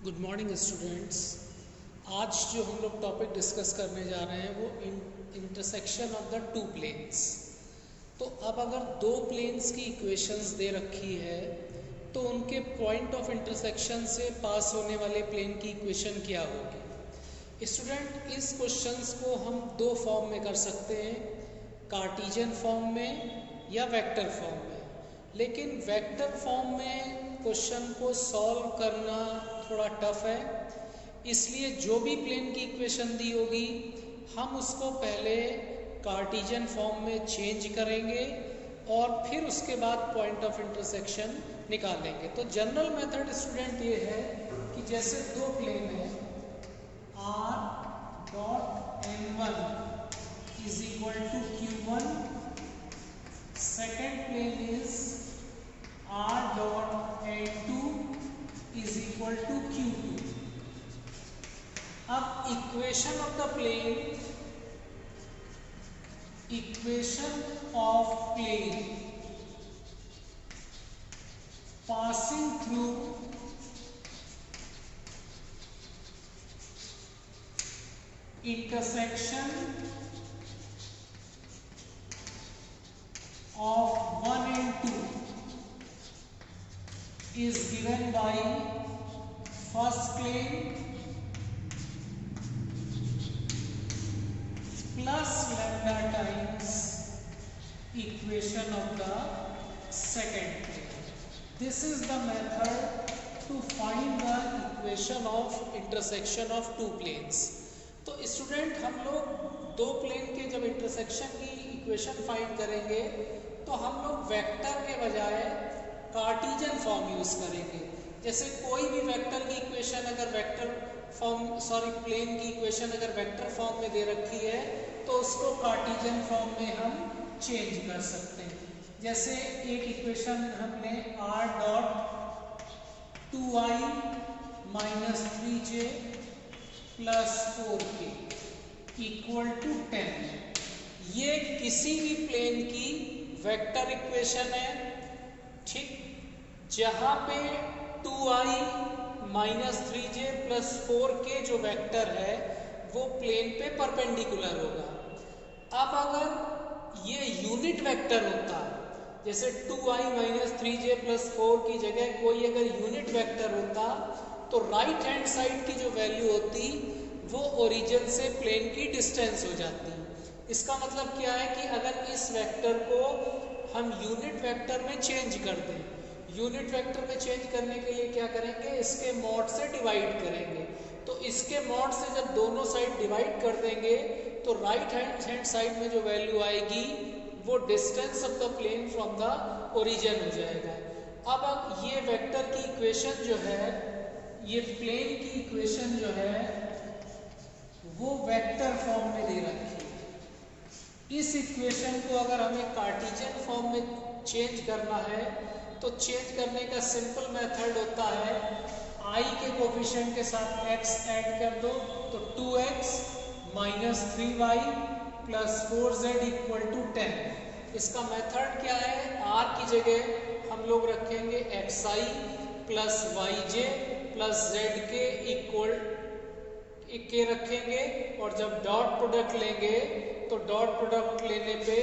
Good morning students. आज जो हम लोग टॉपिक डिस्कस करने जा रहे हैं वो intersection of the two planes. तो अब अगर दो प्लेन्स की इक्वेशंस दे रखी है तो उनके पॉइंट ऑफ इंटरसेक्शन से पास होने वाले प्लेन की इक्वेशन क्या होगी। स्टूडेंट, इस क्वेश्चंस को हम दो फॉर्म में कर सकते हैं, कार्टीजियन फॉर्म में या वेक्टर फॉर्म में। लेकिन वेक्टर फॉर्म में क्वेश्चन को सॉल्व करना थोड़ा टफ है, इसलिए जो भी प्लेन की इक्वेशन दी होगी हम उसको पहले कार्टीजियन फॉर्म में चेंज करेंगे और फिर उसके बाद पॉइंट ऑफ इंटरसेक्शन निकालेंगे। तो जनरल मेथड स्टूडेंट ये है कि जैसे दो प्लेन है r dot n1 is equal to q1, second plane is r dot n2 is equal to q2। अब equation of the plane, equation of plane passing through intersection of 1 and 2 is given by first plane plus lambda times equation of the second plane. This is the method to find the equation of intersection of two planes. तो student, हम लोग दो plane के जब intersection की equation find करेंगे तो हम लोग वेक्टर के बजाय कार्टीजियन फॉर्म यूज करेंगे। जैसे कोई भी वेक्टर की इक्वेशन अगर प्लेन की इक्वेशन अगर वेक्टर फॉर्म में दे रखी है तो उसको कार्टीजियन फॉर्म में हम चेंज कर सकते हैं। जैसे एक इक्वेशन हमने r dot 2i minus 3j plus 4k equal to 10, ये किसी भी प्लेन की वेक्टर इक्वेशन है, ठीक, जहाँ पे 2i minus 3j plus 4k जो वेक्टर है वो प्लेन पे परपेंडिकुलर होगा। अब अगर ये यूनिट वेक्टर होता, जैसे 2i माइनस 3j प्लस 4 की जगह कोई अगर यूनिट वेक्टर होता तो राइट हैंड साइड की जो वैल्यू होती वो ओरिजिन से प्लेन की डिस्टेंस हो जाती। इसका मतलब क्या है कि अगर इस वेक्टर को हम यूनिट वेक्टर में चेंज कर दें, यूनिट वेक्टर में चेंज करने के लिए क्या करेंगे, इसके मॉड से डिवाइड करेंगे। तो इसके मॉड से जब दोनों साइड डिवाइड कर देंगे तो राइट हैंड साइड में जो वैल्यू आएगी वो distance of the plane from the origin हो जाएगा। अब ये वेक्टर की इक्वेशन जो है, ये प्लेन की इक्वेशन जो है वो वेक्टर फॉर्म में दे रखी है। इस इक्वेशन को अगर हमें कार्टीजियन फॉर्म में चेंज करना है तो चेंज करने का सिंपल मेथड होता है i के कोफिशिएंट के साथ x ऐड कर दो तो 2x minus 3y plus 4z equal to 10। इसका मेथड क्या है, r की जगह हम लोग रखेंगे xi plus yj plus zk equal के रखेंगे और जब डॉट प्रोडक्ट लेंगे तो डॉट प्रोडक्ट लेने पे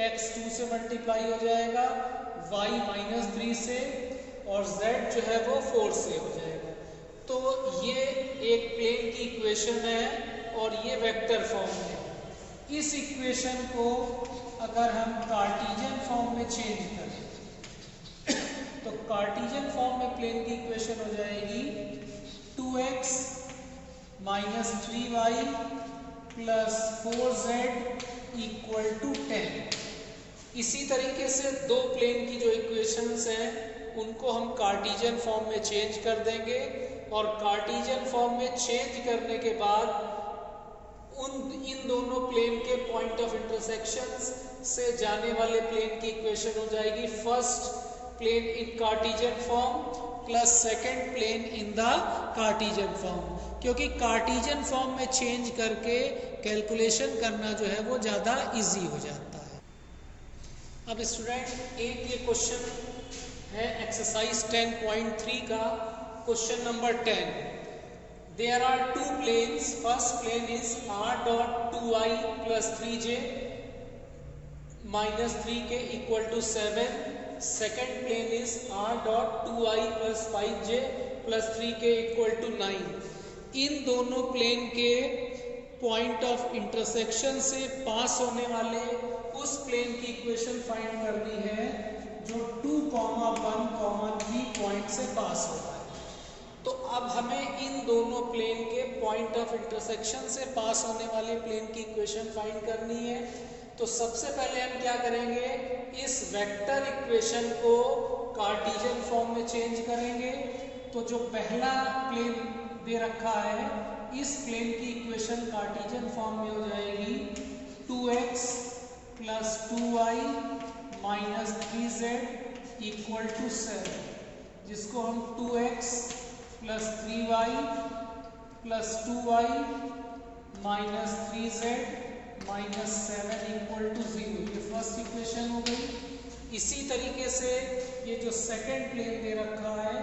x 2 से मल्टीप्लाई हो जाएगा, y माइनस 3 से और z जो है वो 4 से हो जाएगा। तो ये एक प्लेन की इक्वेशन है और ये वेक्टर फॉर्म है। इस इक्वेशन को अगर हम कार्टीजियन फॉर्म में चेंज करें तो कार्टीजियन फॉर्म में प्लेन की इक्वेशन हो जाएगी 2x minus 3y plus 4z equal to 10। इसी तरीके से दो प्लेन की जो इक्वेशंस हैं उनको हम कार्टीजियन फॉर्म में चेंज कर देंगे और कार्टीजियन फॉर्म में चेंज करने के बाद इन दोनों प्लेन के पॉइंट ऑफ इंटरसेक्शन से जाने वाले प्लेन की इक्वेशन हो जाएगी first plane in cartesian form plus second plane in the cartesian form, क्योंकि कार्टीजियन फॉर्म में चेंज करके कैलकुलेशन करना जो है वो ज़्यादा इजी हो जाता है। अब स्टूडेंट, एक ये क्वेश्चन है एक्सरसाइज 10.3 का question number 10. There are two planes. First plane is r dot 2i plus 3j minus 3k equal to 7. Second plane is r dot 2i plus 5j plus 3k equal to 9. इन दोनों plane के point of intersection से पास होने वाले उस plane की equation find करनी है जो 2, 1, 3 पॉइंट से पास होता है. तो अब हमें इन दोनों प्लेन के पॉइंट ऑफ इंटरसेक्शन से पास होने वाले प्लेन की इक्वेशन फाइंड करनी है. तो सबसे पहले हम क्या करेंगे, इस वेक्टर इक्वेशन को कार्टेशियन फॉर्म में चेंज करेंगे. तो जो पहला प्लेन दे रखा है, इस प्लेन की इक्वेशन कार्टेशियन फॉर्म में हो जाएगी 2x plus 2y minus 3z equal to 7, जिसको हम 2x plus 3y plus 2y minus 3z minus 7 equal to 0. ये फर्स्ट इक्वेशन हो गई. इसी तरीके से ये जो सेकंड प्लेन दे रखा है,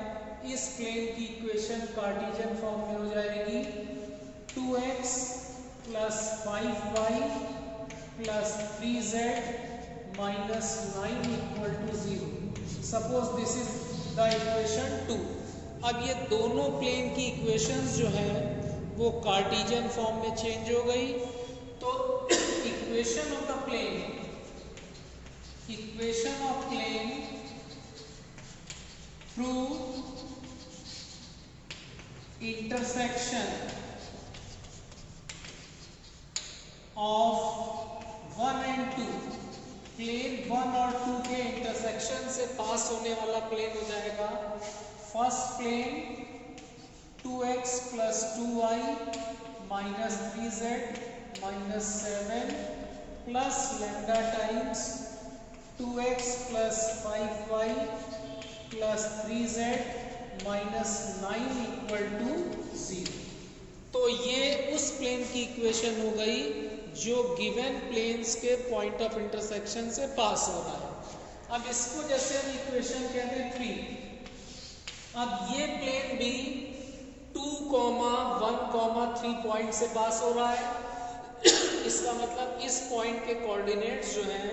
इस प्लेन की इक्वेशन कार्टेशियन फॉर्म में हो जाएगी 2x plus 5y plus 3z minus 9 equal to 0. Suppose this is the equation 2. अब ये दोनों प्लेन की इक्वेशंस जो हैं वो कार्टेशियन फॉर्म में चेंज हो गई. तो equation of the plane through intersection of 1 and 2, plane 1 और 2 के इंटरसेक्शन से पास होने वाला प्लेन हो जाएगा. First plane 2x plus 2y minus 3z minus 7 plus lambda times 2x plus 5y plus 3z minus 9 equal to 0. तो ये उस प्लेन की इक्वेशन हो गई जो गिवन प्लेन्स के पॉइंट ऑफ इंटरसेक्शन से पास हो रहा है. अब इसको जैसे हम इक्वेशन कहते हैं 3. अब ये प्लेन भी 2, 1, 3 पॉइंट से पास हो रहा है. इसका मतलब इस पॉइंट के कोऑर्डिनेट्स जो हैं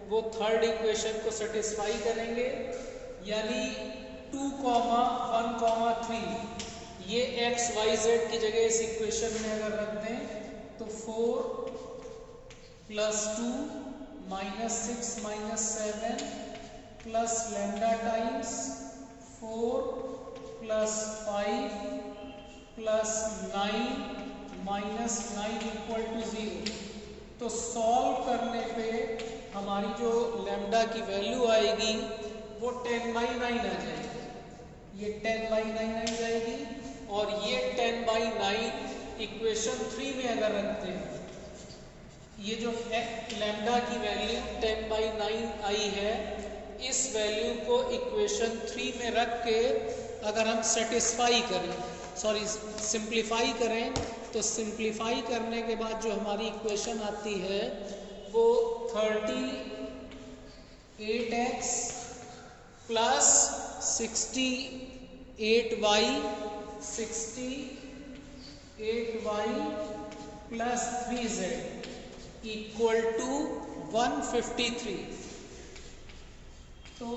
वो थर्ड इक्वेशन को सेटिस्फाई करेंगे. यानी 2, 1, 3 ये x, y, z की जगह इस इक्वेशन में अगर रख दें तो 4 plus 2 minus 6 minus 7 plus lambda times 4 plus 5 plus 9 minus 9 equal to 0. तो सॉल्व करने पे हमारी जो लैम्डा की वैल्यू आएगी वो 10/9 आ जाएगी. ये 10/9 आ जाएगी और ये 10/9 इक्वेशन 3 में अगर रखते हैं, ये जो लैम्डा की वैल्यू 10/9 आई है, इस वैल्यू को इक्वेशन 3 में रख के अगर हम सिंप्लीफाई करें तो सिंप्लीफाई करने के बाद जो हमारी इक्वेशन आती है वो 38x plus 68y plus 3z equal to 153. तो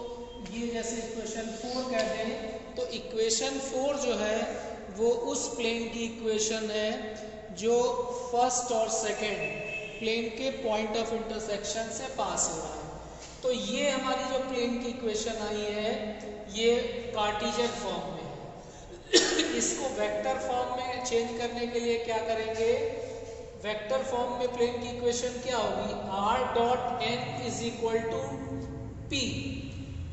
ये जैसे इक्वेशन 4 कह दें तो इक्वेशन 4 जो है वो उस प्लेन की इक्वेशन है जो फर्स्ट और सेकंड प्लेन के पॉइंट ऑफ इंटरसेक्शन से पास हो रहा है. तो ये हमारी जो प्लेन की इक्वेशन आई है ये कार्टेशियन फॉर्म में है. इसको वेक्टर फॉर्म में चेंज करने के लिए क्या करेंगे, वेक्टर फॉर्म में प्लेन की इक्वेशन क्या होगी, r dot n is equal to p.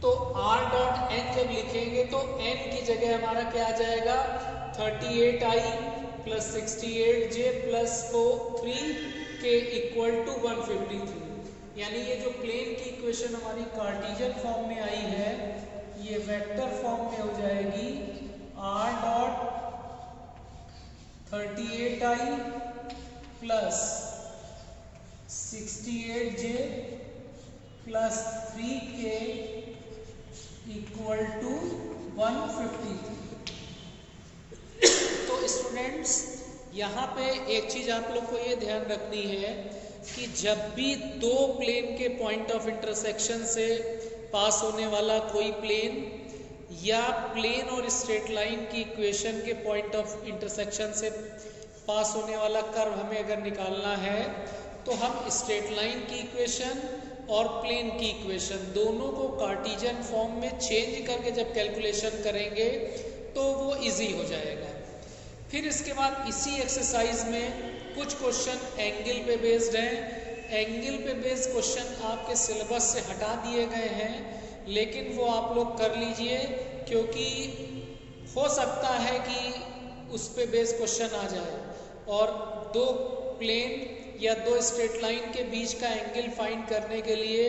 तो r डॉट n जब लिखेंगे तो n की जगह हमारा क्या आ जाएगा 38i plus 68j plus 3k equal to 153. यानी ये जो प्लेन की इक्वेशन हमारी कार्टेशियन फॉर्म में आई है ये वेक्टर फॉर्म में हो जाएगी r dot 38i plus 68j plus 3k equal to 153. Students यहाँ पे एक चीज आप लोग को ये ध्यान रखनी है कि जब भी दो प्लेन के पॉइंट ऑफ इंटरसेक्शन से पास होने वाला कोई प्लेन या प्लेन और स्ट्रेट लाइन की इक्वेशन के पॉइंट ऑफ इंटरसेक्शन से पास होने वाला कर्व हमें अगर निकालना है तो हम स्ट्रेट लाइन की इक्वेशन और प्लेन की इक्वेशन दोनों को कार्टेशियन फॉर्म में चेंज करके जब कैलकुलेशन करेंगे तो वो इजी हो जाएगा। फिर इसके बाद इसी एक्सरसाइज में कुछ क्वेश्चन एंगल पे बेस्ड हैं। एंगल पे बेस्ड क्वेश्चन आपके सिलेबस से हटा दिए गए हैं, लेकिन वो आप लोग कर लीजिए क्योंकि हो सकता है कि उस पे बेस्ड क्वेश्चन आ जाए। और दो प्लेन या दो स्ट्रेट लाइन के बीच का एंगल फाइंड करने के लिए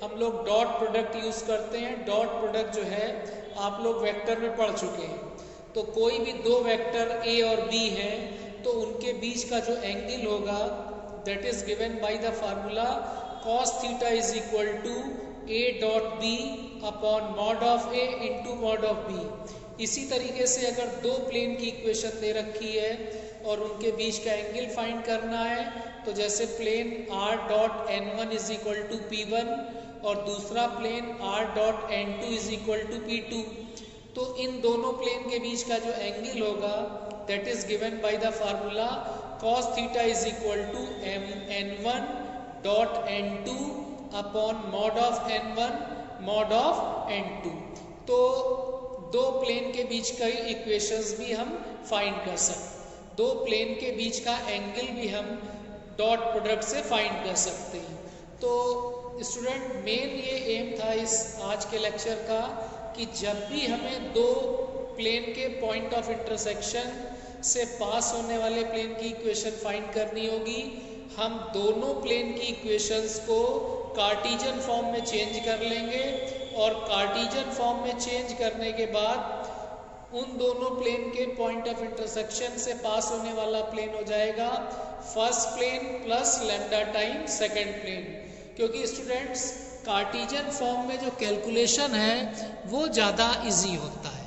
हम लोग डॉट प्रोडक्ट यूज़ करते हैं। डॉट प्रोडक्ट जो है आप लोग वेक्टर में पढ़ चुके हैं। तो कोई भी दो वेक्टर ए और बी हैं तो उनके बीच का जो एंगल होगा that is given by the formula cos theta is equal to a dot b upon mod of a into mod of b. इसी तरीके से अगर दो प्लेन की इक्वेशन दे रखी है और उनके बीच का एंगल फाइंड करना है तो जैसे plane r dot n1 is equal to p1 और दूसरा plane r dot n2 is equal to p2, तो इन दोनों प्लेन के बीच का जो एंगल होगा that is given by the formula cos theta is equal to n1 dot n2 upon mod of n1 mod of n2। तो दो plane के बीच का इक्वेशंस भी हम फाइंड कर सकते, दो प्लेन के बीच का एंगल भी हम डॉट प्रोडक्ट से फाइंड कर सकते हैं। तो स्टूडेंट मेन ये एम था इस आज के लेक्चर का कि जब भी हमें दो प्लेन के पॉइंट ऑफ इंटरसेक्शन से पास होने वाले प्लेन की इक्वेशन फाइंड करनी होगी, हम दोनों प्लेन की इक्वेशंस को कार्टेशियन फॉर्म में चेंज कर लेंगे और कार्टेशियन फॉर्म में चेंज करने के बाद उन दोनों प्लेन के पॉइंट ऑफ इंटरसेक्शन से पास होने वाला प्लेन हो जाएगा first plane plus lambda time second plane. क्योंकि स्टूडेंट्स कार्टेशियन फॉर्म में जो कैलकुलेशन है वो ज़्यादा इजी होता है।